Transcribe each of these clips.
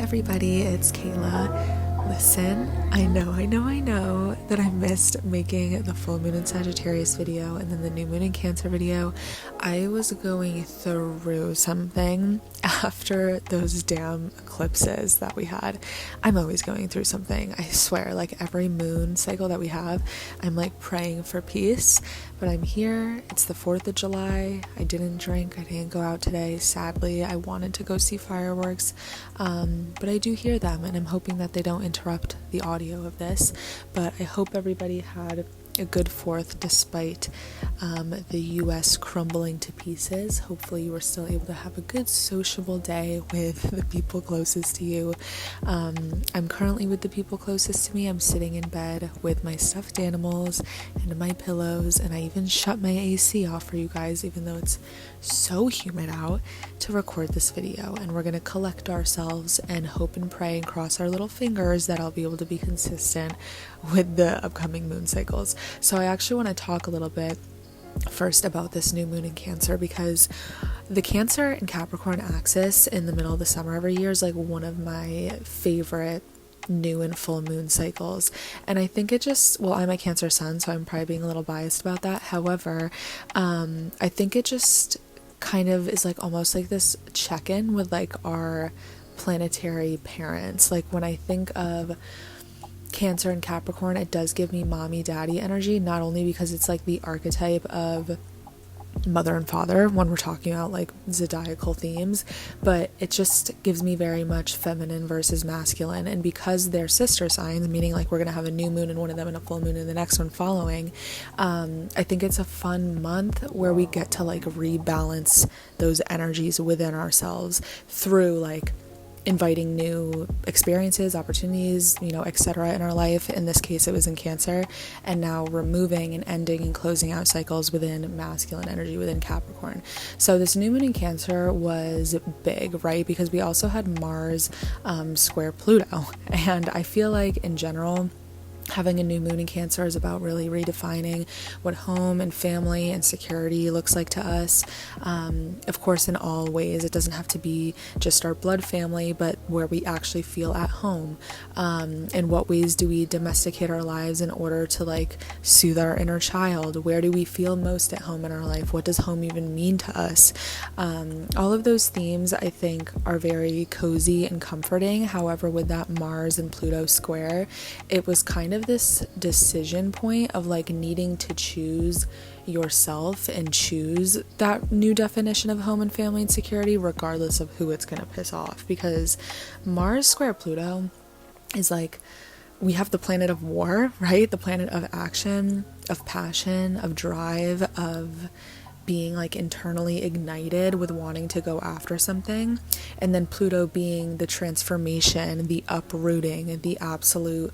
everybody, it's Kayla. Listen, I know that I missed making the full moon in Sagittarius video and then the new moon in Cancer video. I was going through something after those damn eclipses that we had. I'm always going through something, I swear. Like every moon cycle that we have, I'm like praying for peace. But I'm here, it's the 4th of July, I didn't drink, I didn't go out today, sadly. I wanted to go see fireworks, but I do hear them, and I'm hoping that they don't interrupt the audio of this. But I hope everybody had a good 4th despite the US crumbling to pieces. Hopefully you were still able to have a good sociable day with the people closest to you. I'm currently with the people closest to me. I'm sitting in bed with my stuffed animals and my pillows, and I even shut my AC off for you guys, even though it's so humid out, to record this video. And we're gonna collect ourselves and hope and pray and cross our little fingers that I'll be able to be consistent with the upcoming moon cycles. So I actually want to talk a little bit first about this new moon in Cancer, because the Cancer and Capricorn axis in the middle of the summer every year is like one of my favorite new and full moon cycles. And I think it just, well, I'm a Cancer sun, so I'm probably being a little biased about that. However, I think it just kind of is like almost like this check-in with like our planetary parents. Like when I think of Cancer and Capricorn, it does give me mommy daddy energy, not only because it's like the archetype of mother and father when we're talking about like zodiacal themes, but it just gives me very much feminine versus masculine. And because they're sister signs, meaning like we're gonna have a new moon in one of them and a full moon in the next one following, I think it's a fun month where we get to like rebalance those energies within ourselves through like inviting new experiences, opportunities, etc. in our life. In this case, it was in Cancer, and now removing and ending and closing out cycles within masculine energy within Capricorn. So this new moon in Cancer was big, right? Because we also had Mars square Pluto, and I feel like in general, having a new moon in Cancer is about really redefining what home and family and security looks like to us. Of course, in all ways, it doesn't have to be just our blood family, but where we actually feel at home. In what ways do we domesticate our lives in order to like soothe our inner child? Where do we feel most at home in our life? What does home even mean to us? All of those themes, I think, are very cozy and comforting. However, with that Mars and Pluto square, it was kind of this decision point of like needing to choose yourself and choose that new definition of home and family and security, regardless of who it's going to piss off. Because Mars square Pluto is like, we have the planet of war, right? The planet of action, of passion, of drive, of being like internally ignited with wanting to go after something, and then Pluto being the transformation, the uprooting, the absolute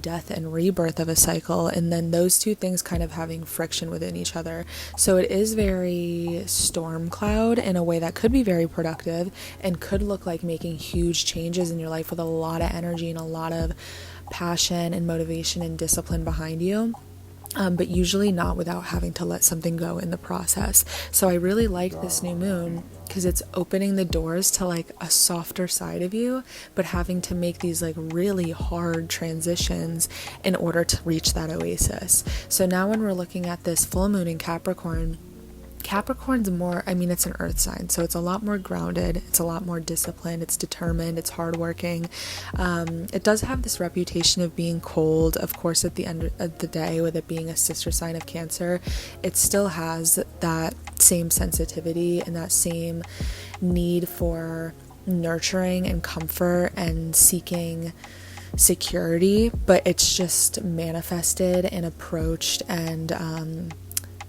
death and rebirth of a cycle, and then those two things kind of having friction within each other. So it is very storm cloud in a way that could be very productive and could look like making huge changes in your life with a lot of energy and a lot of passion and motivation and discipline behind you. But usually not without having to let something go in the process. So I really like this new moon because it's opening the doors to like a softer side of you, but having to make these like really hard transitions in order to reach that oasis. So now when we're looking at this full moon in Capricorn, Capricorn's more, it's an earth sign, so it's a lot more grounded, it's a lot more disciplined, it's determined, it's hardworking. It does have this reputation of being cold. Of course, at the end of the day, with it being a sister sign of Cancer, it still has that same sensitivity and that same need for nurturing and comfort and seeking security, but it's just manifested and approached and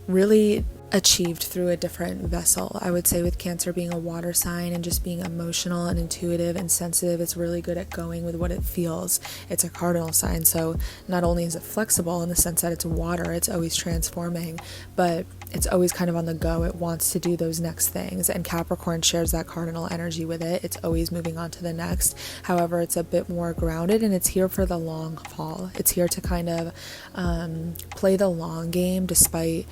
really achieved through a different vessel. I would say with Cancer being a water sign and just being emotional and intuitive and sensitive, it's really good at going with what it feels. It's a cardinal sign, so not only is it flexible in the sense that it's water, it's always transforming, but it's always kind of on the go. It wants to do those next things, and Capricorn shares that cardinal energy with it. It's always moving on to the next. However, it's a bit more grounded, and it's here for the long haul. It's here to kind of play the long game despite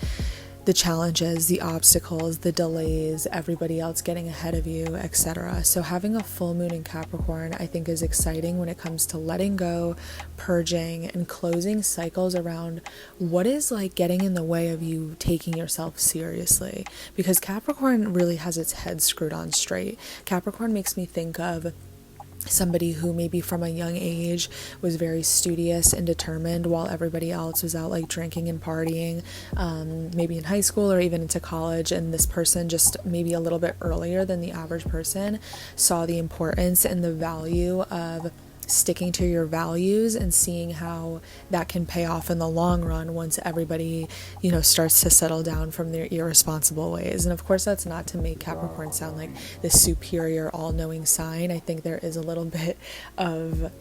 the challenges, the obstacles, the delays, everybody else getting ahead of you, etc. So having a full moon in Capricorn, I think, is exciting when it comes to letting go, purging, and closing cycles around what is like getting in the way of you taking yourself seriously. Because Capricorn really has its head screwed on straight. Capricorn makes me think of somebody who maybe from a young age was very studious and determined while everybody else was out like drinking and partying, maybe in high school or even into college, and this person just maybe a little bit earlier than the average person saw the importance and the value of sticking to your values and seeing how that can pay off in the long run once everybody, you know, starts to settle down from their irresponsible ways. And of course, that's not to make Capricorn sound like this superior, all-knowing sign. I think there is a little bit of,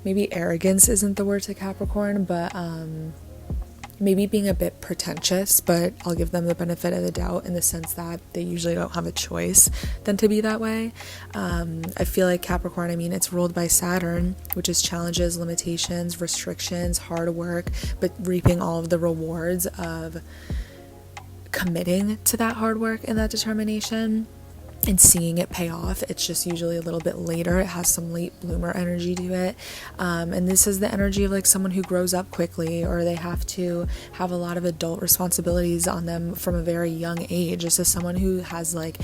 maybe arrogance isn't the word to Capricorn, but maybe being a bit pretentious, but I'll give them the benefit of the doubt in the sense that they usually don't have a choice than to be that way. I feel like Capricorn, I mean, it's ruled by Saturn, which is challenges, limitations, restrictions, hard work, but reaping all of the rewards of committing to that hard work and that determination and seeing it pay off. It's just usually a little bit later. It has some late bloomer energy to it. And this is the energy of like someone who grows up quickly, or they have to have a lot of adult responsibilities on them from a very young age. This is someone who has like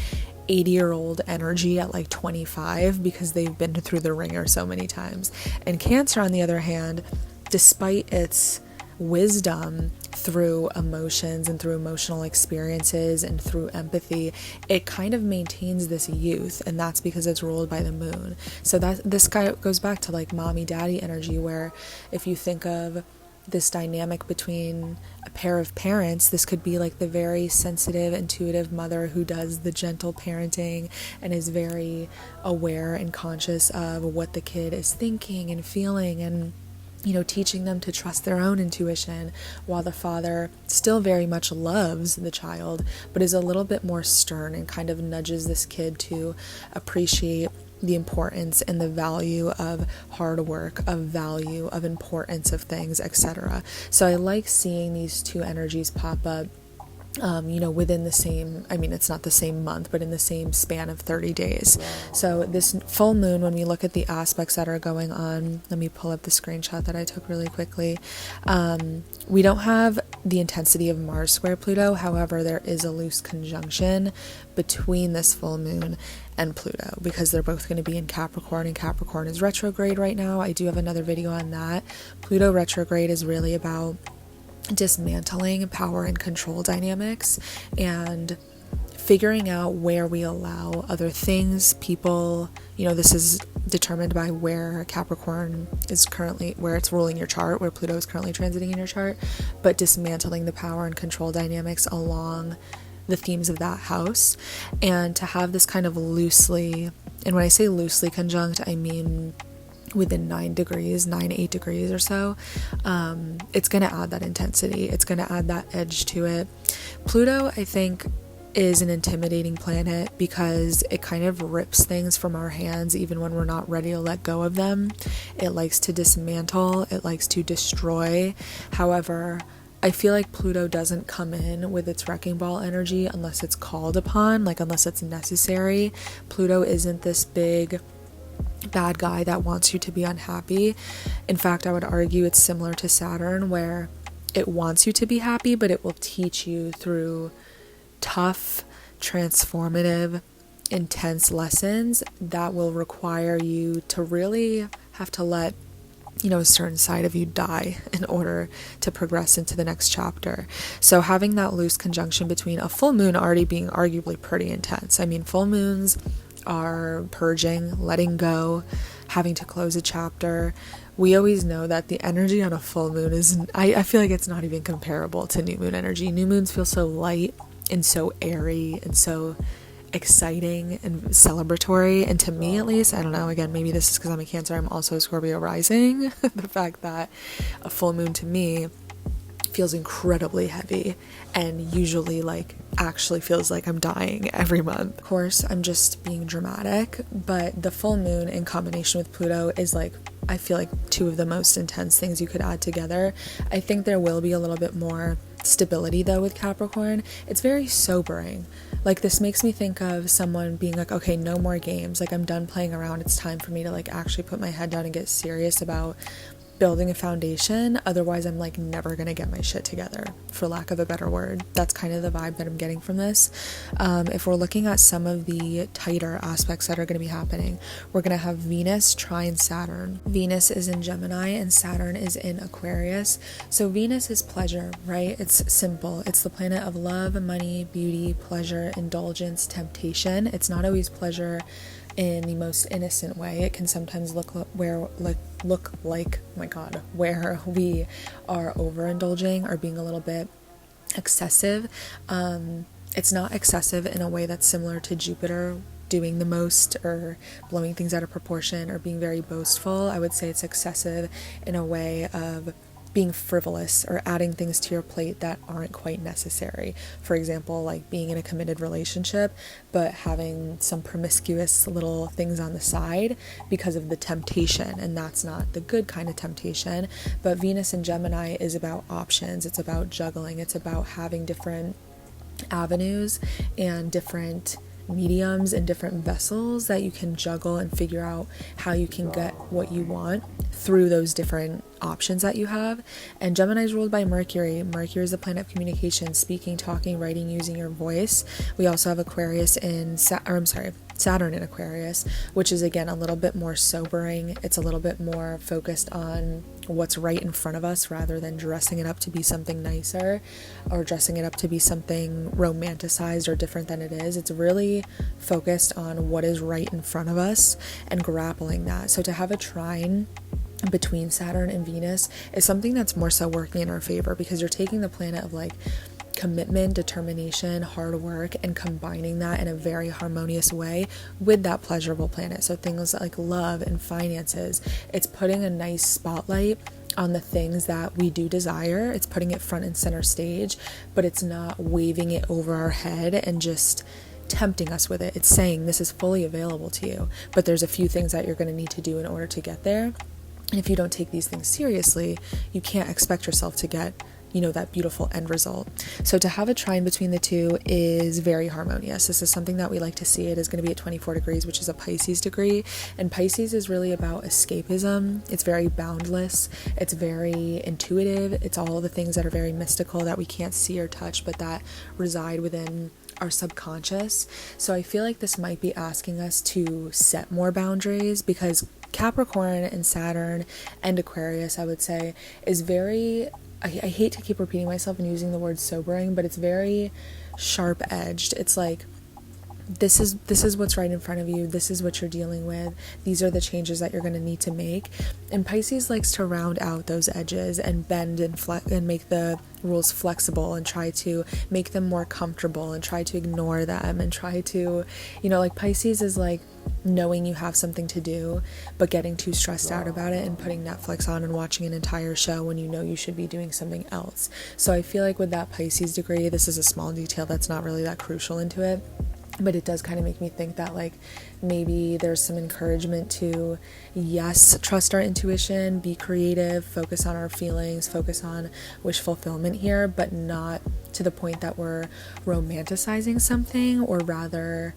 80-year-old energy at like 25 because they've been through the ringer so many times. And Cancer, on the other hand, despite its wisdom through emotions and through emotional experiences and through empathy, it kind of maintains this youth, and that's because it's ruled by the moon. So that this guy goes back to like mommy daddy energy, where if you think of this dynamic between a pair of parents, this could be like the very sensitive, intuitive mother who does the gentle parenting and is very aware and conscious of what the kid is thinking and feeling, and you know, teaching them to trust their own intuition, while the father still very much loves the child, but is a little bit more stern and kind of nudges this kid to appreciate the importance and the value of hard work, of value, of importance of things, etc. So I like seeing these two energies pop up, you know, within the same, I mean, it's not the same month, but in the same span of 30 days. So this full moon, when we look at the aspects that are going on, let me pull up the screenshot that I took really quickly. We don't have the intensity of Mars square Pluto. However, there is a loose conjunction between this full moon and Pluto because they're both going to be in Capricorn, and Capricorn is retrograde right now. I do have another video on that. Pluto retrograde is really about dismantling power and control dynamics and figuring out where we allow other things, people, you know, this is determined by where Capricorn is currently, where it's ruling your chart, where Pluto is currently transiting in your chart, but dismantling the power and control dynamics along the themes of that house, and to have this kind of loosely, and when I say loosely conjunct, I mean within 9 to 8 degrees or so, it's going to add that intensity. It's going to add that edge to it. Pluto, I think, is an intimidating planet because it kind of rips things from our hands even when we're not ready to let go of them. It likes to dismantle. It likes to destroy. However, I feel like Pluto doesn't come in with its wrecking ball energy unless it's called upon, like unless it's necessary. Pluto isn't this big bad guy that wants you to be unhappy. In fact, I would argue it's similar to Saturn, where it wants you to be happy, but it will teach you through tough, transformative, intense lessons that will require you to really have to let, you know, a certain side of you die in order to progress into the next chapter. So having that loose conjunction between a full moon already being arguably pretty intense. I mean, full moons are purging, letting go, having to close a chapter. We always know that the energy on a full moon is, I feel like it's not even comparable to new moon energy. New moons feel so light and so airy and so exciting and celebratory, and to me at least, I don't know, again, maybe this is because I'm a Cancer, I'm also a Scorpio rising, the fact that a full moon to me feels incredibly heavy and usually like actually feels like I'm dying every month. Of course, I'm just being dramatic, but the full moon in combination with Pluto is like, I feel like two of the most intense things you could add together. I think there will be a little bit more stability though with Capricorn. It's very sobering. Like, this makes me think of someone being like, okay, no more games, like I'm done playing around, it's time for me to like actually put my head down and get serious about building a foundation. Otherwise I'm like never gonna get my shit together, for lack of a better word. That's kind of the vibe that I'm getting from this. If we're looking at some of the tighter aspects that are going to be happening, we're going to have Venus trine Saturn. Venus is in Gemini and Saturn is in Aquarius. So Venus is pleasure, right? It's simple. It's the planet of love, money, beauty, pleasure, indulgence, temptation. It's not always pleasure in the most innocent way. It can sometimes look like, oh my god, where we are overindulging or being a little bit excessive. It's not excessive in a way that's similar to Jupiter doing the most or blowing things out of proportion or being very boastful. I would say it's excessive in a way of being frivolous or adding things to your plate that aren't quite necessary. For example, like being in a committed relationship but having some promiscuous little things on the side because of the temptation, and that's not the good kind of temptation. But Venus in Gemini is about options. It's about juggling. It's about having different avenues and different mediums and different vessels that you can juggle and figure out how you can get what you want through those different options that you have. And Gemini is ruled by Mercury. Mercury is the planet of communication, speaking, talking, writing, using your voice. We also have Aquarius in Saturn in Aquarius, which is again a little bit more sobering. It's a little bit more focused on what's right in front of us rather than dressing it up to be something nicer or dressing it up to be something romanticized or different than it is. It's really focused on what is right in front of us and grappling that. So to have a trine between Saturn and Venus is something that's more so working in our favor, because you're taking the planet of like commitment, determination, hard work, and combining that in a very harmonious way with that pleasurable planet. So things like love and finances, it's putting a nice spotlight on the things that we do desire. It's putting it front and center stage, but it's not waving it over our head and just tempting us with it. It's saying this is fully available to you, but there's a few things that you're going to need to do in order to get there. And if you don't take these things seriously, you can't expect yourself to get, that beautiful end result. So to have a trine between the two is very harmonious. This is something that we like to see. It is going to be at 24 degrees, which is a Pisces degree. And Pisces is really about escapism. It's very boundless. It's very intuitive. It's all the things that are very mystical that we can't see or touch, but that reside within our subconscious. So I feel like this might be asking us to set more boundaries, because Capricorn and Saturn and Aquarius, I would say, is very, I hate to keep repeating myself and using the word sobering, but it's very sharp edged. It's like, this is what's right in front of you. This is what you're dealing with. These are the changes that you're going to need to make. And Pisces likes to round out those edges and bend and make the rules flexible and try to make them more comfortable and try to ignore them and try to, like Pisces is like knowing you have something to do but getting too stressed out about it and putting Netflix on and watching an entire show when you know you should be doing something else. So I feel like with that Pisces degree, this is a small detail that's not really that crucial into it, but it does kind of make me think that like maybe there's some encouragement to, yes, trust our intuition, be creative, focus on our feelings, focus on wish fulfillment here, but not to the point that we're romanticizing something, or rather,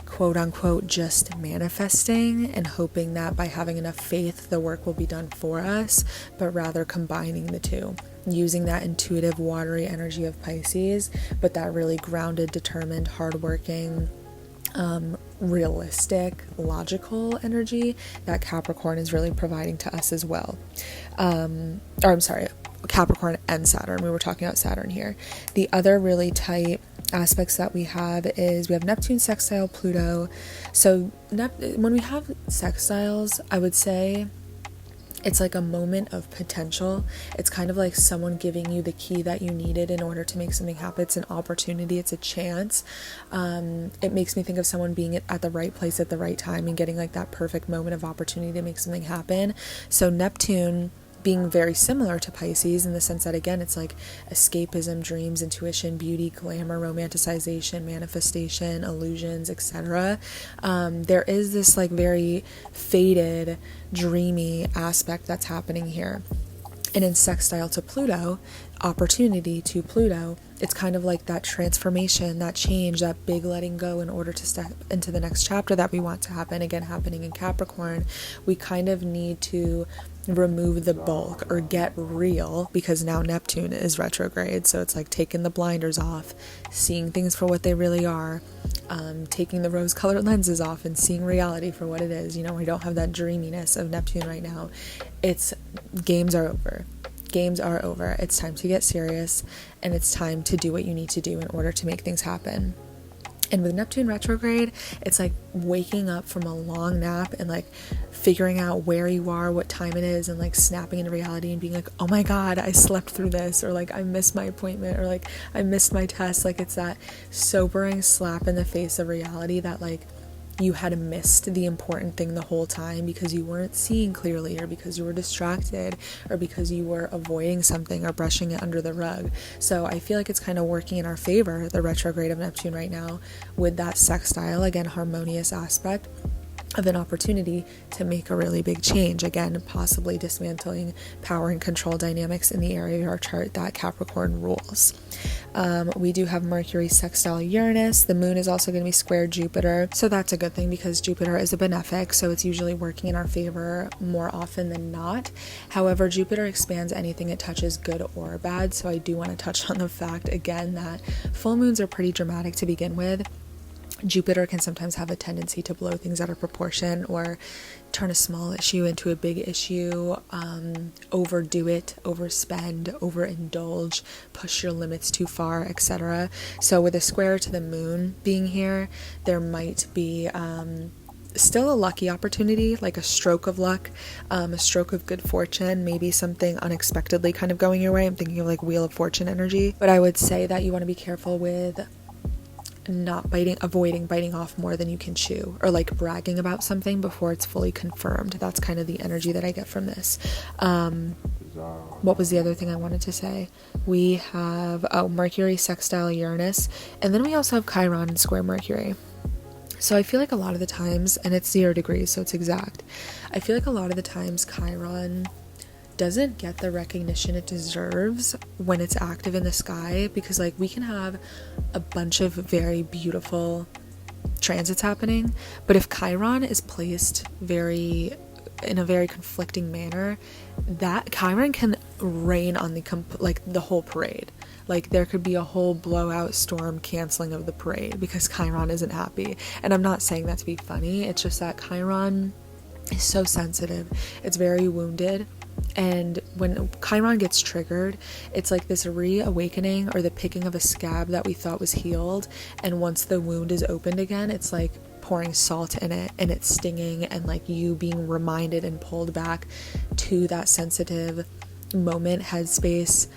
quote unquote, just manifesting and hoping that by having enough faith the work will be done for us, but rather combining the two, using that intuitive, watery energy of Pisces, but that really grounded, determined, hardworking, realistic, logical energy that Capricorn is really providing to us as well. Capricorn and Saturn. We were talking about Saturn here. The other really tight aspects that we have is we have Neptune sextile Pluto. So when we have sextiles, I would say it's like a moment of potential. It's kind of like someone giving you the key that you needed in order to make something happen. It's an opportunity. It's a chance. It makes me think of someone being at the right place at the right time and getting like that perfect moment of opportunity to make something happen. So Neptune being very similar to Pisces in the sense that, again, it's like escapism, dreams, intuition, beauty, glamour, romanticization, manifestation, illusions, etc. There is this like very faded, dreamy aspect that's happening here. And in sextile to Pluto, opportunity to Pluto, it's kind of like that transformation, that change, that big letting go in order to step into the next chapter that we want to happen. Again, happening in Capricorn, we kind of need to remove the bulk or get real, because now Neptune is retrograde. So it's like taking the blinders off, seeing things for what they really are, taking the rose-colored lenses off and seeing reality for what it is. You know, I don't have that dreaminess of Neptune right now. It's games are over. Games are over. It's time to get serious, and it's time to do what you need to do in order to make things happen. And with Neptune retrograde, it's like waking up from a long nap and like figuring out where you are, what time it is, and like snapping into reality and being like, oh my God, I slept through this, or like I missed my appointment, or like I missed my test. Like it's that sobering slap in the face of reality that like you had missed the important thing the whole time because you weren't seeing clearly, or because you were distracted, or because you were avoiding something or brushing it under the rug. So I feel like it's kind of working in our favor, the retrograde of Neptune right now, with that sextile, again, harmonious aspect of an opportunity to make a really big change, again, possibly dismantling power and control dynamics in the area of our chart that Capricorn rules. We do have Mercury sextile Uranus. The moon is also going to be square Jupiter, so that's a good thing because Jupiter is a benefic, so it's usually working in our favor more often than not. However, Jupiter expands anything it touches, good or bad, so I do want to touch on the fact again that full moons are pretty dramatic to begin with. Jupiter can sometimes have a tendency to blow things out of proportion or turn a small issue into a big issue, overdo it, overspend, overindulge, push your limits too far, etc. So with a square to the moon being here, there might be still a lucky opportunity, like a stroke of luck, a stroke of good fortune, maybe something unexpectedly kind of going your way. I'm thinking of like Wheel of Fortune energy. But I would say that you want to be careful with avoiding biting off more than you can chew, or like bragging about something before it's fully confirmed. That's kind of the energy that I get from this. What was the other thing I wanted to say? We have Mercury sextile Uranus, and then we also have Chiron and square Mercury. So I feel like a lot of the times, and it's 0 degrees, so it's exact, I feel like a lot of the times Chiron doesn't get the recognition it deserves when it's active in the sky, because like we can have a bunch of very beautiful transits happening, but if Chiron is placed in a very conflicting manner, that Chiron can rain on the whole parade. Like there could be a whole blowout storm canceling of the parade because Chiron isn't happy. And I'm not saying that to be funny, it's just that Chiron is so sensitive, it's very wounded. And when Chiron gets triggered, it's like this reawakening or the picking of a scab that we thought was healed. And once the wound is opened again, it's like pouring salt in it and it's stinging, and like you being reminded and pulled back to that sensitive moment, headspace,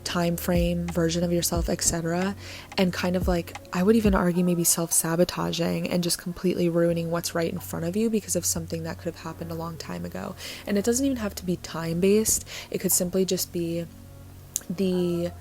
time frame, version of yourself, etc. And kind of like, I would even argue maybe self-sabotaging and just completely ruining what's right in front of you because of something that could have happened a long time ago. And it doesn't even have to be time-based. It could simply just be an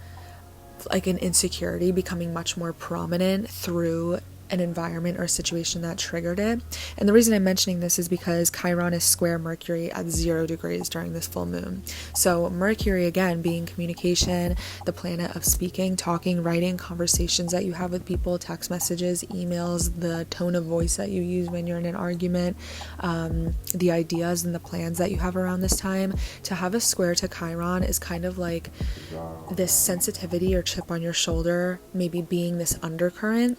insecurity becoming much more prominent through an environment or a situation that triggered it. And the reason I'm mentioning this is because Chiron is square Mercury at 0 degrees during this full moon. So Mercury, again, being communication, the planet of speaking, talking, writing, conversations that you have with people, text messages, emails, the tone of voice that you use when you're in an argument, the ideas and the plans that you have around this time. To have a square to Chiron is kind of like this sensitivity or chip on your shoulder, maybe being this undercurrent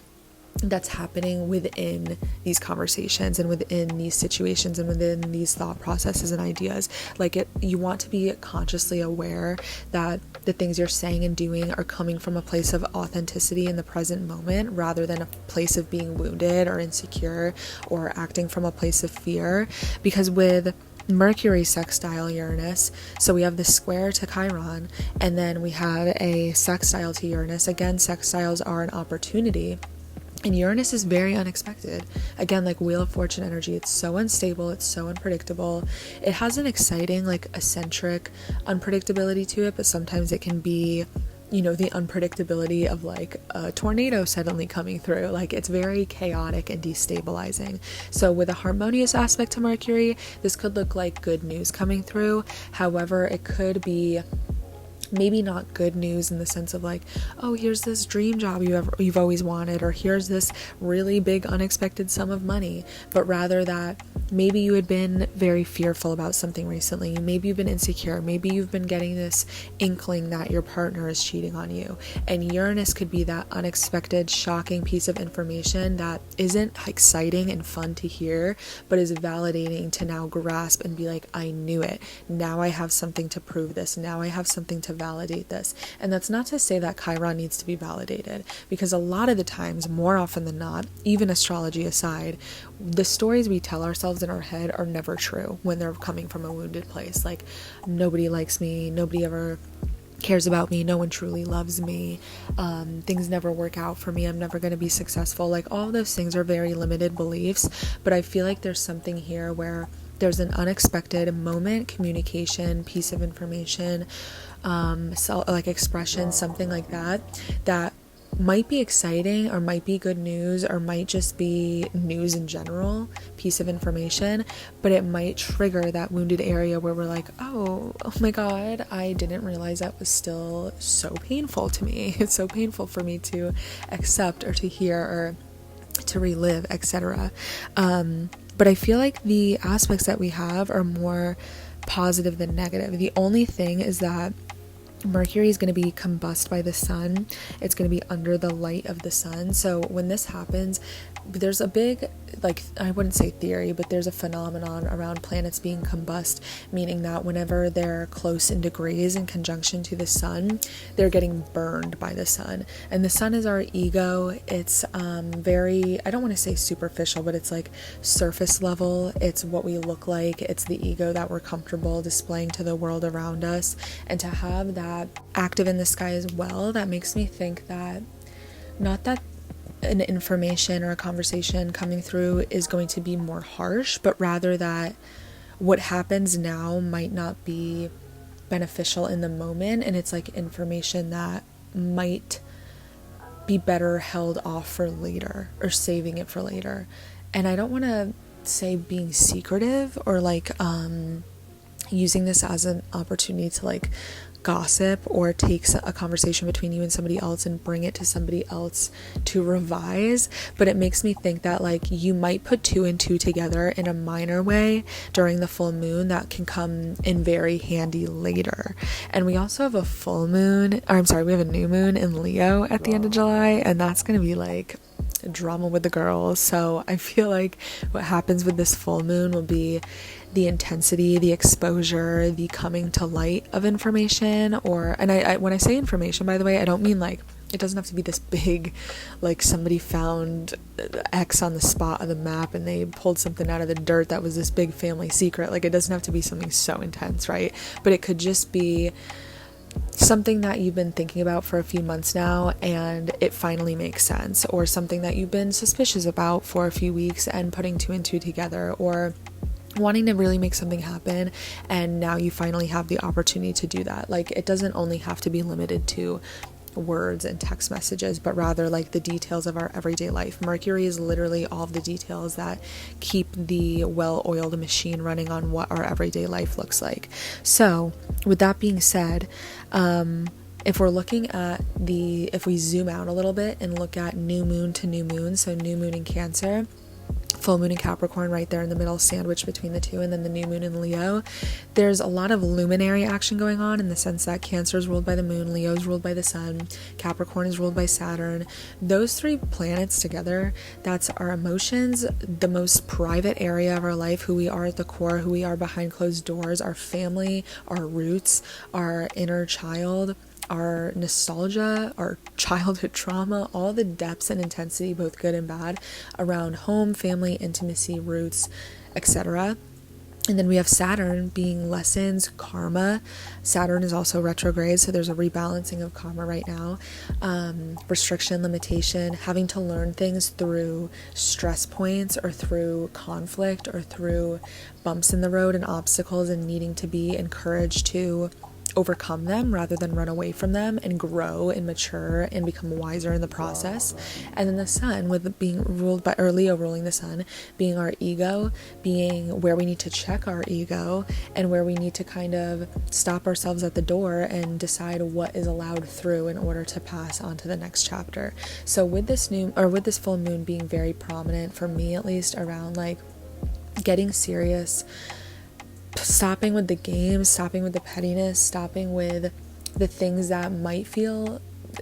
that's happening within these conversations and within these situations and within these thought processes and ideas. Like you want to be consciously aware that the things you're saying and doing are coming from a place of authenticity in the present moment rather than a place of being wounded or insecure or acting from a place of fear. Because with Mercury sextile Uranus, so we have the square to Chiron, and then we have a sextile to Uranus. Again, sextiles are an opportunity. And Uranus is very unexpected. Again, like Wheel of Fortune energy, it's so unstable, it's so unpredictable. It has an exciting, like eccentric unpredictability to it, but sometimes it can be you know, the unpredictability of like a tornado suddenly coming through. Like, it's very chaotic and destabilizing. So with a harmonious aspect to Mercury, this could look like good news coming through. However, it could be maybe not good news in the sense of like, oh, here's this dream job you've always wanted, or here's this really big unexpected sum of money, but rather that maybe you had been very fearful about something recently. Maybe you've been insecure. Maybe you've been getting this inkling that your partner is cheating on you, and Uranus could be that unexpected, shocking piece of information that isn't exciting and fun to hear, but is validating to now grasp and be like, I knew it. Now I have something to prove this. Now I have something to validate this. And that's not to say that Chiron needs to be validated, because a lot of the times, more often than not, even astrology aside, the stories we tell ourselves in our head are never true when they're coming from a wounded place. Like, nobody likes me, nobody ever cares about me, no one truly loves me, things never work out for me, I'm never going to be successful. Like, all of those things are very limited beliefs, but I feel like there's something here where there's an unexpected moment, communication, piece of information, like expression, something like that, that might be exciting or might be good news or might just be news in general, piece of information, but it might trigger that wounded area where we're like, oh my God, I didn't realize that was still so painful to me. It's so painful for me to accept or to hear or to relive, etc. But I feel like the aspects that we have are more positive than negative. The only thing is that Mercury is going to be combusted by the sun. It's going to be under the light of the sun. So when this happens, there's a big, like, I wouldn't say theory, but there's a phenomenon around planets being combust, meaning that whenever they're close in degrees in conjunction to the sun, they're getting burned by the sun. And the sun is our ego. It's very, I don't want to say superficial, but it's like surface level. It's what we look like. It's the ego that we're comfortable displaying to the world around us. And to have that active in the sky as well, that makes me think that not that an information or a conversation coming through is going to be more harsh, but rather that what happens now might not be beneficial in the moment, and it's like information that might be better held off for later or saving it for later. And I don't want to say being secretive or like using this as an opportunity to like gossip or take a conversation between you and somebody else and bring it to somebody else to revise, but it makes me think that like you might put two and two together in a minor way during the full moon that can come in very handy later. And we also have a full moon, or I'm sorry, we have a new moon in Leo at the end of July, and that's going to be like drama with the girls. So I feel like what happens with this full moon will be the intensity, the exposure, the coming to light of information. And I when I say information, by the way, I don't mean like, it doesn't have to be this big, like somebody found X on the spot of the map and they pulled something out of the dirt that was this big family secret. Like, it doesn't have to be something so intense, right? But it could just be something that you've been thinking about for a few months now and it finally makes sense, or something that you've been suspicious about for a few weeks and putting two and two together, or wanting to really make something happen and now you finally have the opportunity to do that. Like, it doesn't only have to be limited to words and text messages, but rather like the details of our everyday life. Mercury is literally all of the details that keep the well-oiled machine running on what our everyday life looks like. So with that being said, if we're looking at if we zoom out a little bit and look at new moon to new moon, so new moon in Cancer, full moon in Capricorn right there in the middle, sandwiched between the two, and then the new moon in Leo, there's a lot of luminary action going on in the sense that Cancer is ruled by the moon, Leo is ruled by the sun, Capricorn is ruled by Saturn. Those three planets together, that's our emotions, the most private area of our life, who we are at the core, who we are behind closed doors, our family, our roots, our inner child, our nostalgia, our childhood trauma, all the depths and intensity, both good and bad, around home, family, intimacy, roots, etc. And then we have Saturn being lessons, karma. Saturn is also retrograde, so there's a rebalancing of karma right now. Restriction, limitation, having to learn things through stress points or through conflict or through bumps in the road and obstacles, and needing to be encouraged to overcome them rather than run away from them and grow and mature and become wiser in the process. And then the sun, with being ruled by, or Leo ruling the sun, being our ego, being where we need to check our ego and where we need to kind of stop ourselves at the door and decide what is allowed through in order to pass on to the next chapter. So with this full moon being very prominent, for me at least, around like getting serious, stopping with the games, stopping with the pettiness, stopping with the things that might feel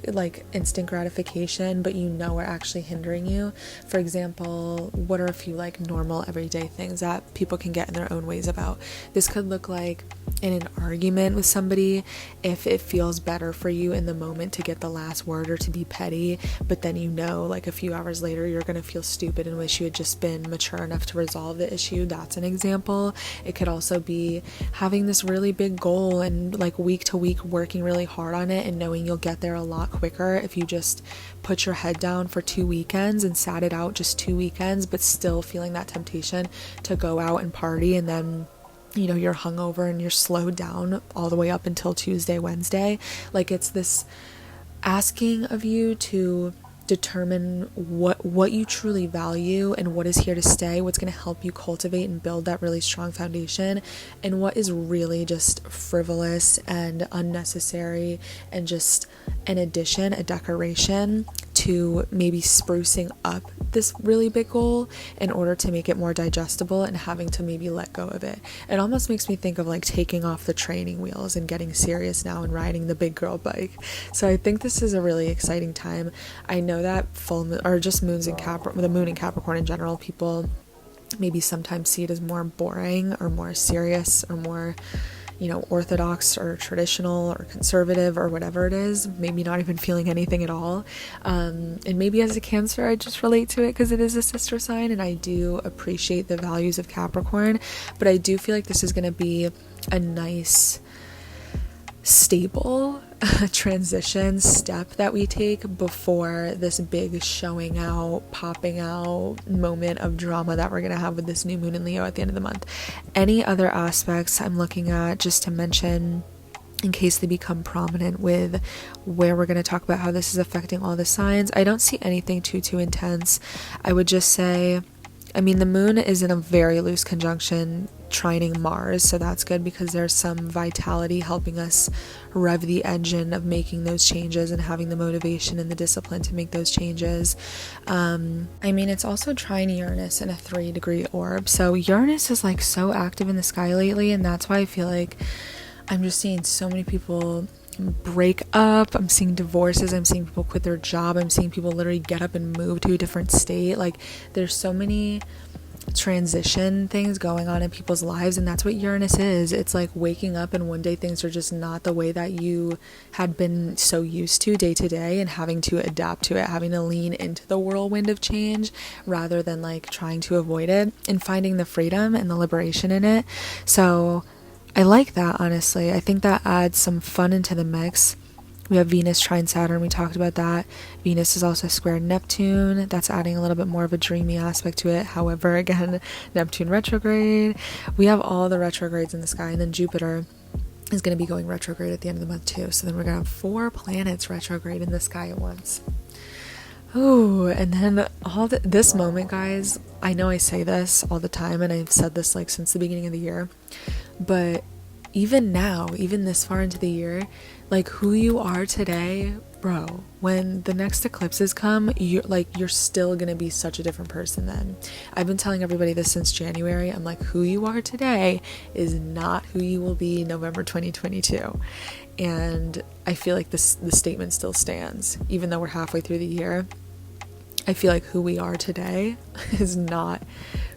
like instant gratification but you know are actually hindering you. For example, what are a few like normal everyday things that people can get in their own ways about? This could look like in an argument with somebody, if it feels better for you in the moment to get the last word or to be petty, but then you know like a few hours later you're gonna feel stupid and wish you had just been mature enough to resolve the issue. That's an example. It could also be having this really big goal and like week to week working really hard on it and knowing you'll get there a lot quicker if you just put your head down for 2 weekends and sat it out just 2 weekends, but still feeling that temptation to go out and party, and then you know you're hungover and you're slowed down all the way up until Tuesday, Wednesday. Like, it's this asking of you to determine what you truly value and what is here to stay, what's going to help you cultivate and build that really strong foundation, and what is really just frivolous and unnecessary and just an addition, a decoration to maybe sprucing up this really big goal in order to make it more digestible and having to maybe let go of it. It almost makes me think of like taking off the training wheels and getting serious now and riding the big girl bike. So I think this is a really exciting time. I know that full moon, or just moons in Capricorn, the moon in Capricorn in general, people maybe sometimes see it as more boring or more serious or more, you know, orthodox or traditional or conservative or whatever it is, maybe not even feeling anything at all. And maybe as a Cancer, I just relate to it because it is a sister sign and I do appreciate the values of Capricorn, but I do feel like this is going to be a nice, stable transition step that we take before this big showing out, popping out moment of drama that we're going to have with this new moon in Leo at the end of the month. Any other aspects I'm looking at just to mention in case they become prominent with where we're going to talk about how this is affecting all the signs? I don't see anything too intense. I would just say, I mean, the moon is in a very loose conjunction trining Mars, so that's good because there's some vitality helping us rev the engine of making those changes and having the motivation and the discipline to make those changes. I mean, it's also trine Uranus in a 3-degree orb, so Uranus is like so active in the sky lately, and that's why I feel like I'm just seeing so many people break up, I'm seeing divorces, I'm seeing people quit their job, I'm seeing people literally get up and move to a different state. Like, there's so many transition things going on in people's lives, and that's what Uranus is. It's like waking up and one day things are just not the way that you had been so used to day to day, and having to adapt to it, having to lean into the whirlwind of change rather than like trying to avoid it, and finding the freedom and the liberation in it. So I like that, honestly. I think that adds some fun into the mix. We have Venus trine Saturn, we talked about that. Venus is also square Neptune. That's adding a little bit more of a dreamy aspect to it. However, again, Neptune retrograde. We have all the retrogrades in the sky, and then Jupiter is going to be going retrograde at the end of the month too. So then we're going to have 4 planets retrograde in the sky at once. Oh, and then this moment, guys, I know I say this all the time, and I've said this like since the beginning of the year, but even now, even this far into the year, like who you are today, bro, when the next eclipses come, you're still gonna be such a different person then. I've been telling everybody this since January. I'm like, who you are today is not who you will be November 2022. And I feel like the statement still stands, even though we're halfway through the year. I feel like who we are today is not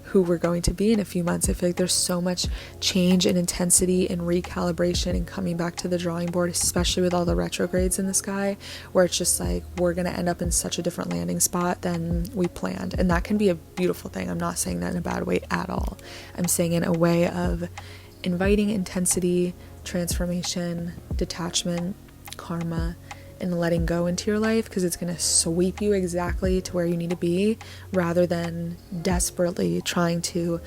who we're going to be in a few months. I feel like there's so much change and intensity and recalibration and coming back to the drawing board, especially with all the retrogrades in the sky, where it's just like we're going to end up in such a different landing spot than we planned. And that can be a beautiful thing. I'm not saying that in a bad way at all. I'm saying in a way of inviting intensity, transformation, detachment, karma, and letting go into your life, because it's going to sweep you exactly to where you need to be, rather than desperately trying to,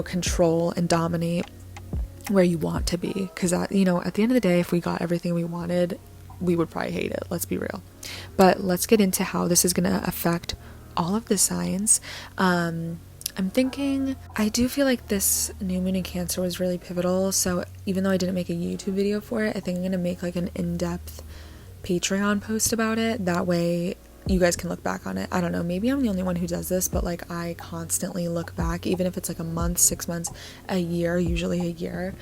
control and dominate where you want to be, because you know, at the end of the day, if we got everything we wanted, we would probably hate it, let's be real. But let's get into how this is going to affect all of the signs. I'm thinking, I do feel like this new moon in Cancer was really pivotal, so even though I didn't make a YouTube video for it, I think I'm going to make like an in-depth Patreon post about it. That way you guys can look back on it. I don't know, maybe I'm the only one who does this, but like I constantly look back, even if it's like a month, 6 months, a year, usually a year,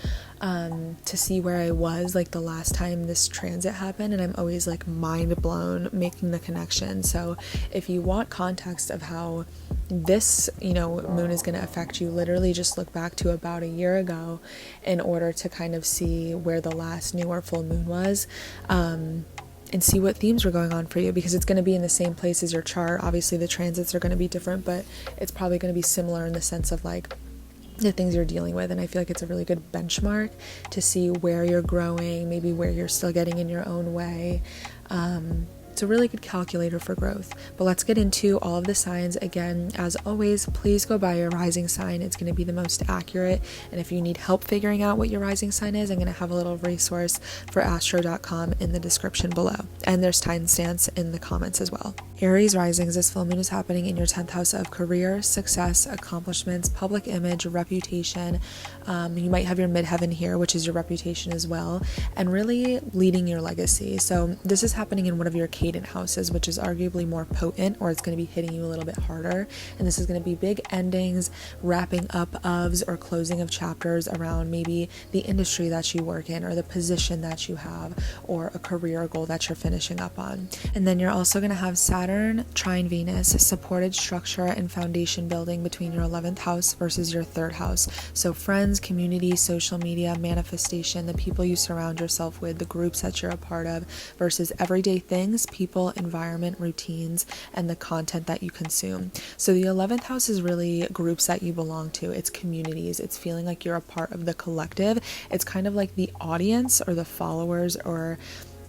to see where I was like the last time this transit happened, and I'm always like mind blown making the connection. So if you want context of how this, you know, moon is going to affect you, literally just look back to about a year ago in order to kind of see where the last new or full moon was, and see what themes were going on for you, because it's going to be in the same place as your chart. Obviously the transits are going to be different, but it's probably going to be similar in the sense of like the things you're dealing with. And I feel like it's a really good benchmark to see where you're growing, maybe where you're still getting in your own way. It's a really good calculator for growth. But let's get into all of the signs. Again, as always, please go by your rising sign. It's going to be the most accurate. And if you need help figuring out what your rising sign is, I'm going to have a little resource for astro.com in the description below. And there's timestamps in the comments as well. Aries risings, this full moon is happening in your 10th house of career, success, accomplishments, public image, reputation. You might have your midheaven here, which is your reputation as well, and really leading your legacy. So this is happening in one of your cadent houses, which is arguably more potent, or it's going to be hitting you a little bit harder. And this is going to be big endings, wrapping up ofs or closing of chapters around maybe the industry that you work in, or the position that you have, or a career goal that you're finishing up on. And then you're also going to have Saturn trine Venus, supported structure and foundation building between your 11th house versus your 3rd house. So friends, community, social media, manifestation, the people you surround yourself with, the groups that you're a part of, versus everyday things, people, environment, routines, and the content that you consume. So the 11th house is really groups that you belong to. It's communities. It's feeling like you're a part of the collective. It's kind of like the audience or the followers, or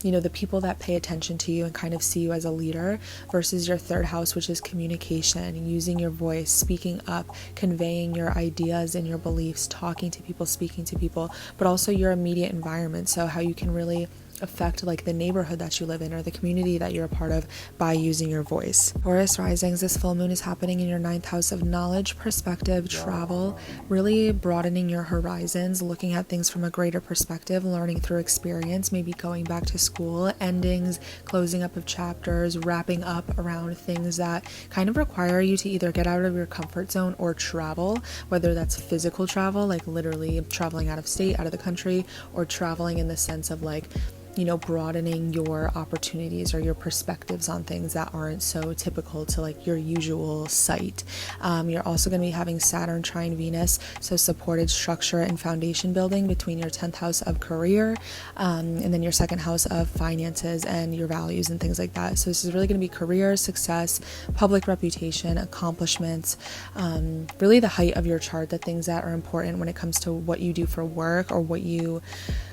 you know, the people that pay attention to you and kind of see you as a leader, versus your 3rd house, which is communication, using your voice, speaking up, conveying your ideas and your beliefs, talking to people, speaking to people, but also your immediate environment. So how you can really affect like the neighborhood that you live in, or the community that you're a part of, by using your voice. Taurus risings, this full moon is happening in your 9th house of knowledge, perspective, travel, really broadening your horizons, looking at things from a greater perspective, learning through experience, maybe going back to school, endings, closing up of chapters, wrapping up around things that kind of require you to either get out of your comfort zone or travel, whether that's physical travel, like literally traveling out of state, out of the country, or traveling in the sense of like, you know, broadening your opportunities or your perspectives on things that aren't so typical to like your usual sight. You're also going to be having Saturn trine Venus, so supported structure and foundation building between your 10th house of career, and then your 2nd house of finances and your values and things like that. So this is really going to be career, success, public reputation, accomplishments, really the height of your chart, the things that are important when it comes to what you do for work, or what you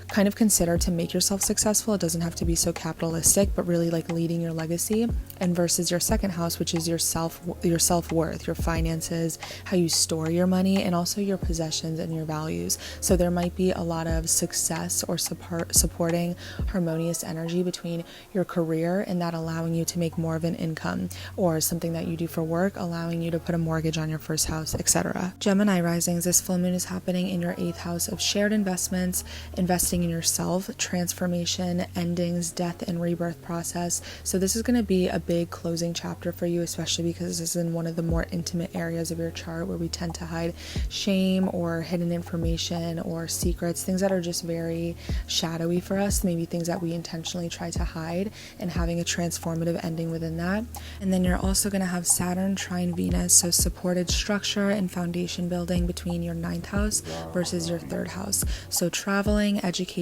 kind of consider to make yourself successful. It doesn't have to be so capitalistic, but really like leading your legacy. And versus your 2nd house, which is your self-worth, your finances, how you store your money, and also your possessions and your values. So there might be a lot of success or supporting harmonious energy between your career and that allowing you to make more of an income, or something that you do for work allowing you to put a mortgage on your 1st house, etc. Gemini risings, this full moon is happening in your 8th house of shared investments, investing in yourself, transformation, endings, death and rebirth process. So this is going to be a big closing chapter for you, especially because this is in one of the more intimate areas of your chart, where we tend to hide shame or hidden information or secrets, things that are just very shadowy for us, maybe things that we intentionally try to hide, and having a transformative ending within that. And then you're also going to have Saturn trine Venus, so supported structure and foundation building between your 9th house versus your 3rd house. So traveling, education,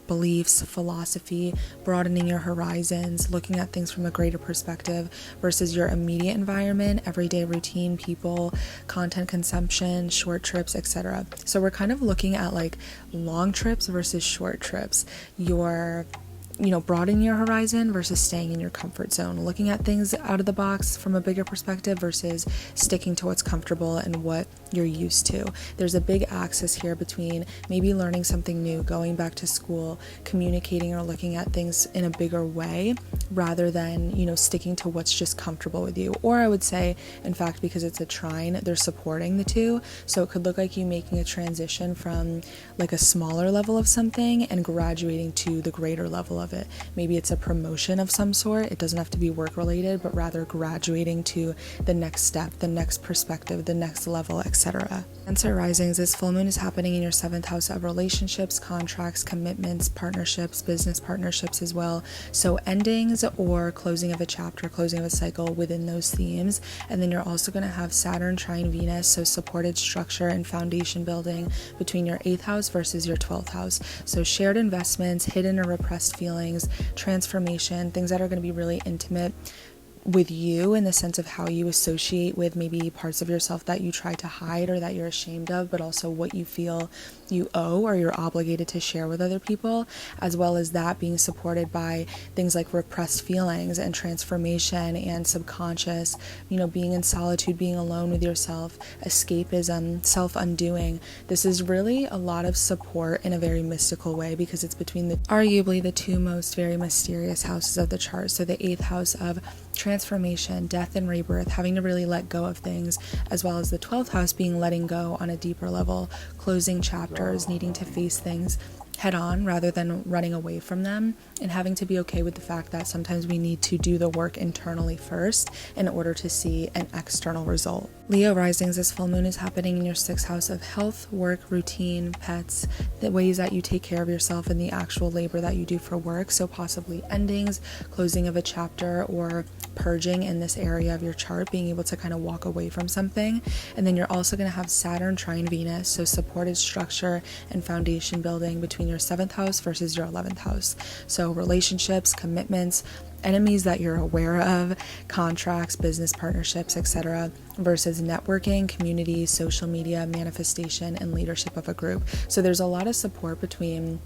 beliefs, philosophy, broadening your horizons, looking at things from a greater perspective, versus your immediate environment, everyday routine, people, content consumption, short trips, etc. So we're kind of looking at like long trips versus short trips, your broadening your horizon versus staying in your comfort zone, looking at things out of the box from a bigger perspective versus sticking to what's comfortable and what you're used to. There's a big axis here between maybe learning something new, going back to school, communicating or looking at things in a bigger way rather than, sticking to what's just comfortable with you. Or I would say, in fact, because it's a trine, they're supporting the two. So it could look like you making a transition from like a smaller level of something and graduating to the greater level of it. Maybe it's a promotion of some sort. It doesn't have to be work related, but rather graduating to the next step, the next perspective, the next level, etc. Cancer risings, this full moon is happening in your 7th house of relationships, contracts, commitments, partnerships, business partnerships as well. So endings or closing of a chapter, closing of a cycle within those themes. And then you're also going to have Saturn trine Venus, so supported structure and foundation building between your 8th house versus your 12th house. So shared investments, hidden or repressed feelings, transformation, things that are going to be really intimate with you in the sense of how you associate with maybe parts of yourself that you try to hide or that you're ashamed of, but also what you feel you owe or you're obligated to share with other people, as well as that being supported by things like repressed feelings and transformation and subconscious, being in solitude, being alone with yourself, escapism, self-undoing. This is really a lot of support in a very mystical way because it's between arguably the two most very mysterious houses of the chart. So the 8th house of transformation, death and rebirth, having to really let go of things, as well as the 12th house being letting go on a deeper level, closing chapters, needing to face things head on rather than running away from them, and having to be okay with the fact that sometimes we need to do the work internally first in order to see an external result. Leo risings, this full moon is happening in your 6th house of health, work, routine, pets, the ways that you take care of yourself and the actual labor that you do for work. So possibly endings, closing of a chapter, or purging in this area of your chart, being able to kind of walk away from something. And then you're also going to have Saturn trine Venus, so supported structure and foundation building between your 7th house versus your 11th house. So relationships, commitments, enemies that you're aware of, contracts, business partnerships, etc., versus networking, community, social media, manifestation, and leadership of a group. So there's a lot of support between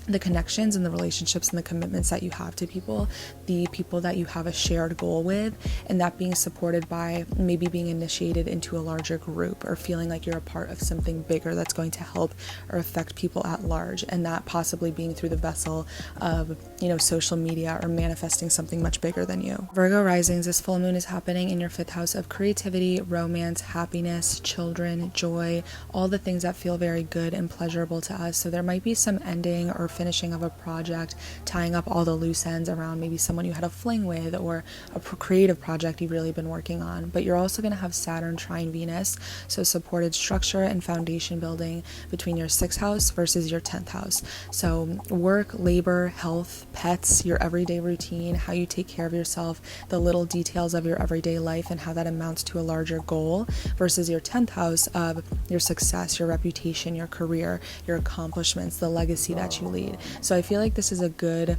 the connections and the relationships and the commitments that you have to people, the people that you have a shared goal with, and that being supported by maybe being initiated into a larger group or feeling like you're a part of something bigger that's going to help or affect people at large, and that possibly being through the vessel of, social media or manifesting something much bigger than you. Virgo risings, this full moon is happening in your 5th house of creativity, romance, happiness, children, joy, all the things that feel very good and pleasurable to us. So there might be some ending or finishing of a project, tying up all the loose ends around maybe someone you had a fling with or a creative project you've really been working on. But you're also going to have Saturn trine Venus, so supported structure and foundation building between your 6th house versus your 10th house. So work, labor, health, pets, your everyday routine, how you take care of yourself, the little details of your everyday life and how that amounts to a larger goal, versus your 10th house of your success, your reputation, your career, your accomplishments, the legacy that you lead. So I feel like this is a good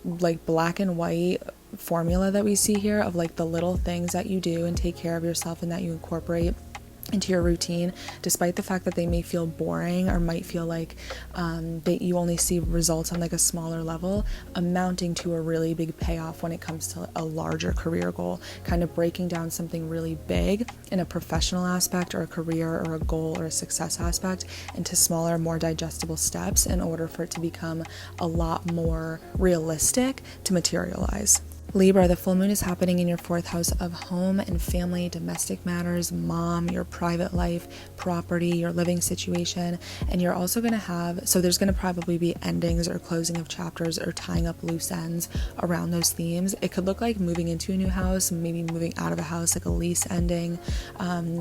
black and white formula that we see here of the little things that you do and take care of yourself and that you incorporate into your routine, despite the fact that they may feel boring or might feel like that you only see results on a smaller level, amounting to a really big payoff when it comes to a larger career goal, kind of breaking down something really big in a professional aspect or a career or a goal or a success aspect into smaller, more digestible steps in order for it to become a lot more realistic to materialize. Libra, the full moon is happening in your 4th house of home and family, domestic matters, mom, your private life, property, your living situation. And you're also going to have, so there's going to probably be endings or closing of chapters or tying up loose ends around those themes. It could look like moving into a new house, maybe moving out of a house, like a lease ending,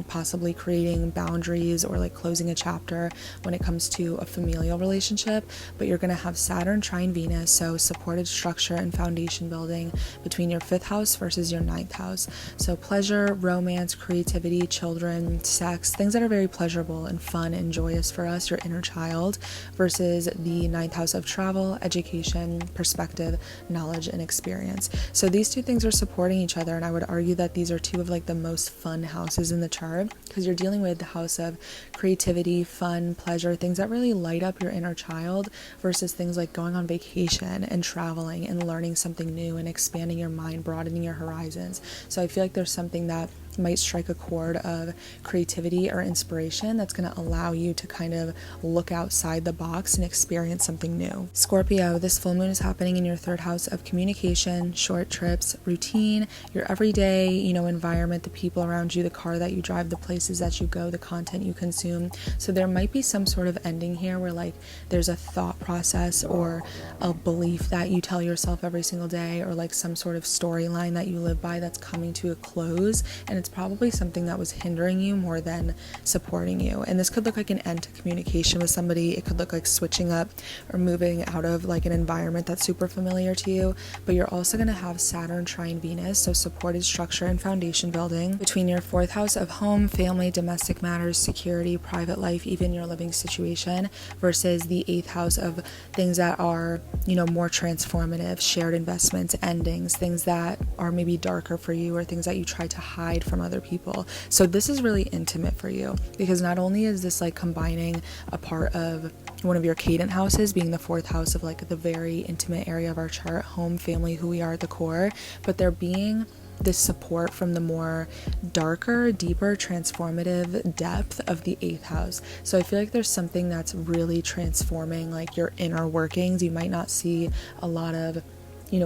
possibly creating boundaries or closing a chapter when it comes to a familial relationship. But you're going to have Saturn trine Venus, so supported structure and foundation building between your 5th house versus your 9th house. So pleasure, romance, creativity, children, sex, things that are very pleasurable and fun and joyous for us, your inner child, versus the 9th house of travel, education, perspective, knowledge, and experience. So these two things are supporting each other, and I would argue that these are two of like the most fun houses in the chart, because you're dealing with the house of creativity, fun, pleasure, things that really light up your inner child, versus things like going on vacation and traveling and learning something new and expanding your mind, broadening your horizons. So I feel like there's something that might strike a chord of creativity or inspiration that's going to allow you to kind of look outside the box and experience something new. Scorpio, this full moon is happening in your 3rd house of communication, short trips, routine, your everyday, environment, the people around you, the car that you drive, the places that you go, the content you consume. So there might be some sort of ending here where like there's a thought process or a belief that you tell yourself every single day, or like some sort of storyline that you live by that's coming to a close, and it's probably something that was hindering you more than supporting you. And this could look like an end to communication with somebody. It could look like switching up or moving out of like an environment that's super familiar to you. But you're also going to have Saturn trine Venus, so supported structure and foundation building between your 4th house of home, family, domestic matters, security, private life, even your living situation, versus the 8th house of things that are, more transformative, shared investments, endings, things that are maybe darker for you, or things that you try to hide from other people. So this is really intimate for you, because not only is this like combining a part of one of your cadent houses being the 4th house of like the very intimate area of our chart, home, family, who we are at the core, but there being this support from the more darker, deeper, transformative depth of the 8th house. So I feel like there's something that's really transforming like your inner workings. You might not see a lot of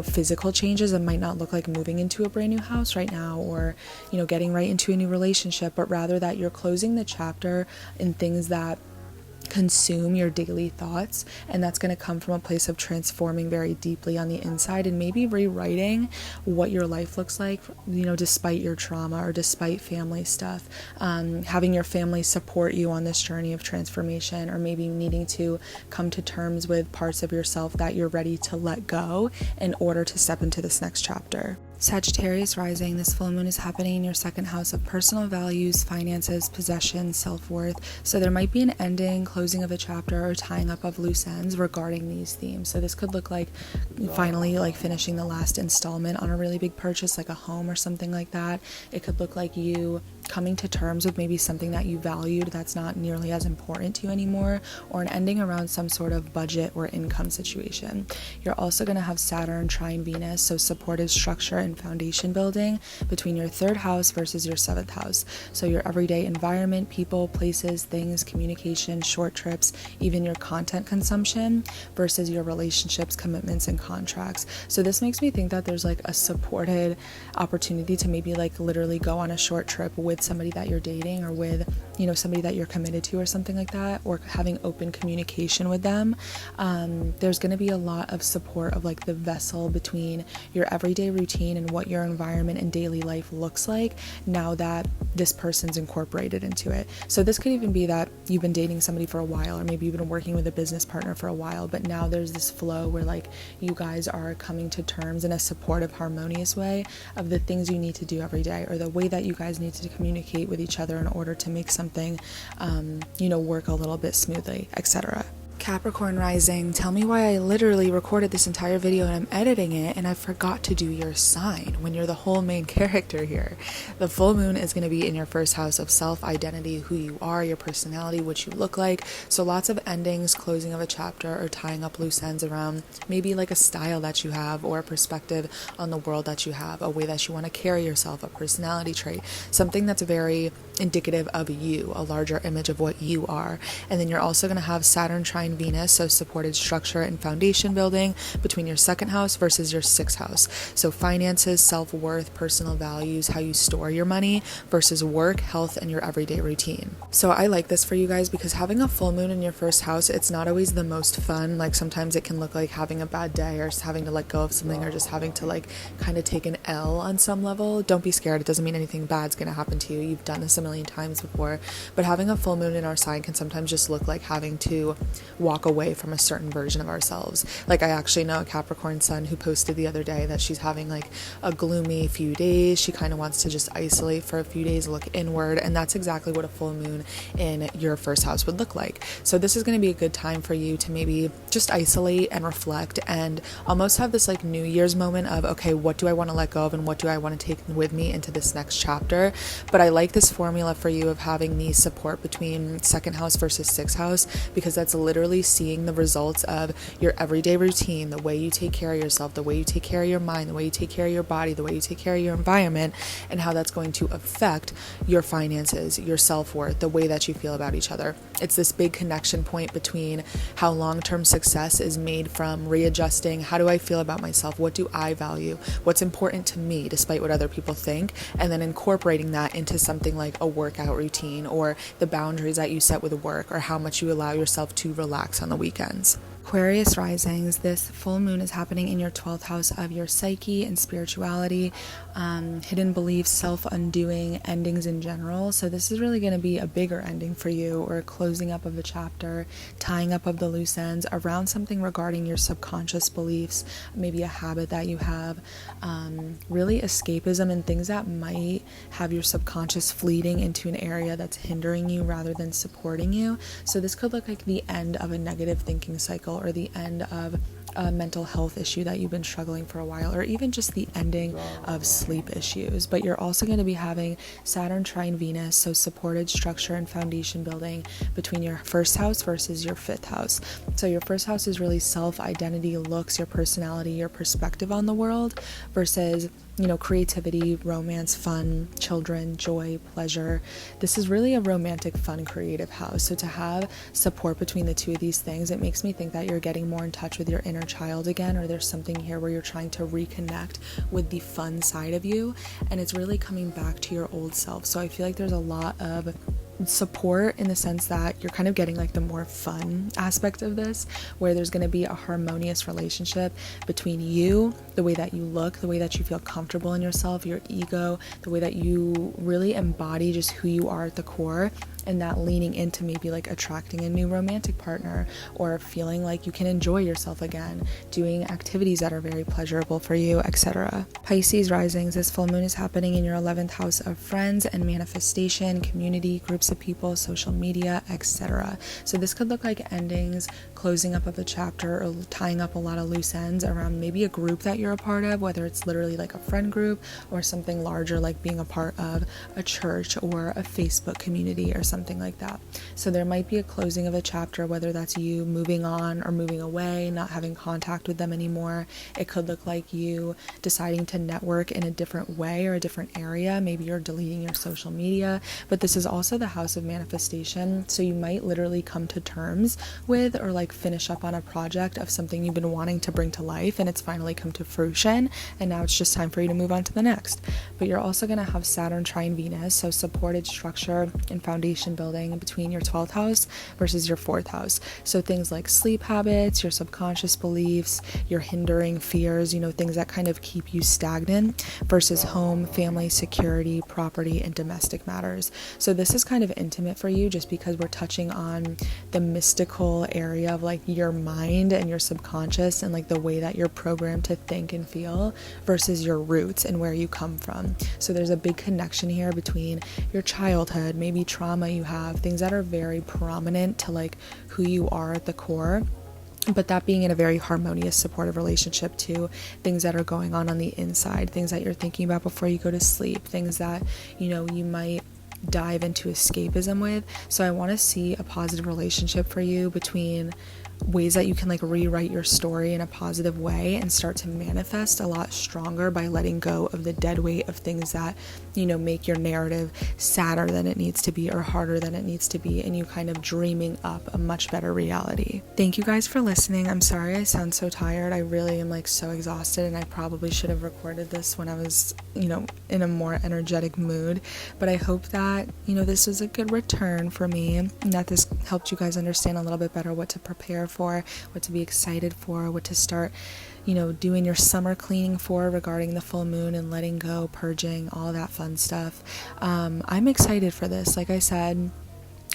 physical changes. It might not look like moving into a brand new house right now, or getting right into a new relationship, but rather that you're closing the chapter in things that consume your daily thoughts, and that's going to come from a place of transforming very deeply on the inside, and maybe rewriting what your life looks like, despite your trauma or despite family stuff, having your family support you on this journey of transformation, or maybe needing to come to terms with parts of yourself that you're ready to let go in order to step into this next chapter. Sagittarius rising, this full moon is happening in your 2nd house of personal values, finances, possession, self-worth. So there might be an ending, closing of a chapter, or tying up of loose ends regarding these themes. So this could look like finally like finishing the last installment on a really big purchase, like a home or something like that. It could look like you coming to terms with maybe something that you valued that's not nearly as important to you anymore, or an ending around some sort of budget or income situation. You're also going to have Saturn trine Venus, so supported structure and foundation building between your 3rd house versus your 7th house. So your everyday environment, people, places, things, communication, short trips, even your content consumption, versus your relationships, commitments, and contracts. So this makes me think that there's like a supported opportunity to maybe like literally go on a short trip with somebody that you're dating, or with somebody that you're committed to, or something like that, or having open communication with them. There's going to be a lot of support of like the vessel between your everyday routine and what your environment and daily life looks like now that this person's incorporated into it. So this could even be that you've been dating somebody for a while, or maybe you've been working with a business partner for a while, but now there's this flow where like you guys are coming to terms in a supportive, harmonious way of the things you need to do every day, or the way that you guys need to communicate with each other in order to make something work a little bit smoothly, etc. Capricorn rising, tell me why I literally recorded this entire video and I'm editing it and I forgot to do your sign when you're the whole main character here. The full moon is going to be in your 1st house of self-identity, who you are, your personality, what you look like. So lots of endings, closing of a chapter, or tying up loose ends around maybe like a style that you have, or a perspective on the world that you have, a way that you want to carry yourself, a personality trait, something that's very indicative of you, a larger image of what you are. And then you're also going to have Saturn trine Venus, so supported structure and foundation building between your 2nd house versus your 6th house. So finances, self-worth, personal values, how you store your money, versus work, health, and your everyday routine. So I like this for you guys because having a full moon in your 1st house, it's not always the most fun. Like sometimes it can look like having a bad day, or having to let go of something, or just having to like kind of take an L on some level. Don't be scared. It doesn't mean anything bad's going to happen to you. You've done this a million times before. But having a full moon in our sign can sometimes just look like having to walk away from a certain version of ourselves. Like, I actually know a Capricorn sun who posted the other day that she's having like a gloomy few days. She kind of wants to just isolate for a few days, look inward, and that's exactly what a full moon in your first house would look like. So this is going to be a good time for you to maybe just isolate and reflect and almost have this like New Year's moment of, okay, what do I want to let go of and what do I want to take with me into this next chapter? But I like this formula for you of having the support between second house versus sixth house, because that's literally seeing the results of your everyday routine, the way you take care of yourself, the way you take care of your mind, the way you take care of your body, the way you take care of your environment, and how that's going to affect your finances, your self-worth, the way that you feel about each other. It's this big connection point between how long-term success is made from readjusting, how do I feel about myself, what do I value, what's important to me despite what other people think, and then incorporating that into something like a workout routine or the boundaries that you set with work or how much you allow yourself to relax on the weekends. Aquarius risings, this full moon is happening in your 12th house of your psyche and spirituality, hidden beliefs, self-undoing, endings in general. So this is really going to be a bigger ending for you, or a closing up of a chapter, tying up of the loose ends around something regarding your subconscious beliefs, maybe a habit that you have, really escapism and things that might have your subconscious fleeting into an area that's hindering you rather than supporting you. So this could look like the end of a negative thinking cycle, or the end of a mental health issue that you've been struggling for a while, or even just the ending of sleep issues. But you're also going to be having Saturn trine Venus, so supported structure and foundation building between your first house versus your fifth house. So your first house is really self-identity, looks, your personality, your perspective on the world, versus creativity, romance, fun, children, joy, pleasure. This is really a romantic, fun, creative house. So to have support between the two of these things, it makes me think that you're getting more in touch with your inner child again, or there's something here where you're trying to reconnect with the fun side of you, and it's really coming back to your old self. So I feel like there's a lot of support in the sense that you're kind of getting like the more fun aspect of this, where there's going to be a harmonious relationship between you, the way that you look, the way that you feel comfortable in yourself, your ego, the way that you really embody just who you are at the core, and that leaning into maybe like attracting a new romantic partner, or feeling like you can enjoy yourself again, doing activities that are very pleasurable for you, etc. Pisces risings, this full moon is happening in your 11th house of friends and manifestation, community, groups of people, social media, etc. So this could look like endings, closing up of a chapter, or tying up a lot of loose ends around maybe a group that you're a part of, whether it's literally like a friend group or something larger like being a part of a church or a Facebook community or something like that. So there might be a closing of a chapter, whether that's you moving on or moving away, not having contact with them anymore. It could look like you deciding to network in a different way or a different area. Maybe you're deleting your social media, but this is also the house of manifestation. So you might literally come to terms with, or like finish up on a project of something you've been wanting to bring to life, and it's finally come to fruition, and now it's just time for you to move on to the next. But you're also going to have Saturn trine Venus, so supported structure and foundation building between your 12th house versus your 4th house. So things like sleep habits, your subconscious beliefs, your hindering fears, things that kind of keep you stagnant, versus home, family, security, property, and domestic matters. So this is kind of intimate for you, just because we're touching on the mystical area of like your mind and your subconscious, and like the way that you're programmed to think and feel, versus your roots and where you come from. So there's a big connection here between your childhood, maybe trauma you have, things that are very prominent to like who you are at the core, but that being in a very harmonious, supportive relationship to things that are going on the inside, things that you're thinking about before you go to sleep, things that you might dive into escapism with. So I want to see a positive relationship for you between ways that you can like rewrite your story in a positive way and start to manifest a lot stronger by letting go of the dead weight of things that make your narrative sadder than it needs to be or harder than it needs to be, and you kind of dreaming up a much better reality. Thank you guys for listening. I'm sorry I sound so tired. I really am like so exhausted, and I probably should have recorded this when I was in a more energetic mood, but I hope that this was a good return for me, and that this helped you guys understand a little bit better what to prepare for, what to be excited for, what to start doing your summer cleaning for regarding the full moon, and letting go, purging, all that fun stuff. I'm excited for this. Like I said,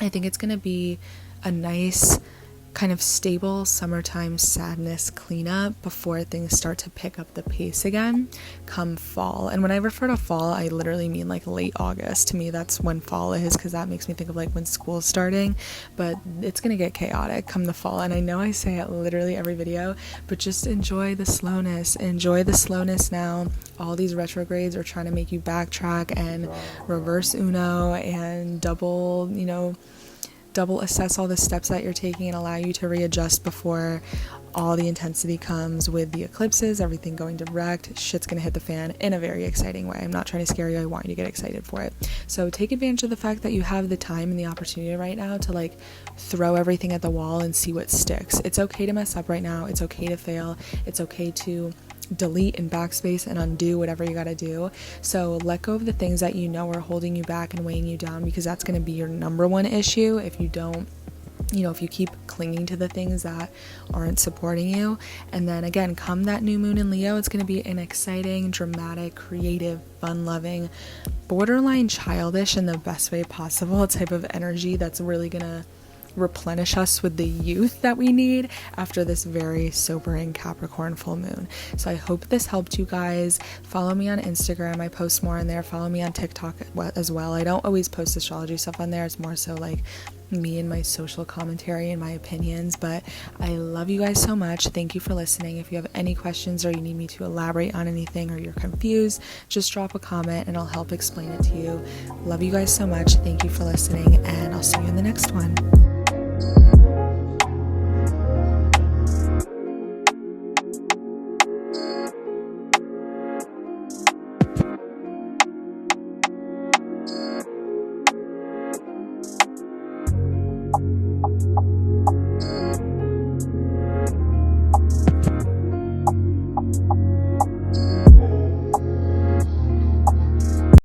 I think it's going to be a nice kind of stable summertime sadness cleanup before things start to pick up the pace again come fall. And when I refer to fall, I literally mean like late August. To me, that's when fall is, because that makes me think of like when school's starting. But it's gonna get chaotic come the fall, and I know I say it literally every video, but just enjoy the slowness. Enjoy the slowness now. All these retrogrades are trying to make you backtrack and reverse Uno and double assess all the steps that you're taking and allow you to readjust before all the intensity comes with the eclipses, everything going direct. Shit's gonna hit the fan in a very exciting way. I'm not trying to scare you, I want you to get excited for it. So take advantage of the fact that you have the time and the opportunity right now to like throw everything at the wall and see what sticks. It's okay to mess up right now, it's okay to fail, it's okay to delete and backspace and undo whatever you gotta do. So let go of the things that you know are holding you back and weighing you down, because that's gonna be your number one issue if you don't, if you keep clinging to the things that aren't supporting you. And then again, come that new moon in Leo, it's going to be an exciting, dramatic, creative, fun-loving, borderline childish in the best way possible type of energy that's really going to replenish us with the youth that we need after this very sobering Capricorn full moon. So I hope this helped you guys. Follow me on Instagram, I post more on there. Follow me on TikTok as well. I don't always post astrology stuff on there, it's more so like me and my social commentary and my opinions. But I love you guys so much. Thank you for listening. If you have any questions or you need me to elaborate on anything or you're confused, just drop a comment and I'll help explain it to you. Love you guys so much. Thank you for listening, and I'll see you in the next one.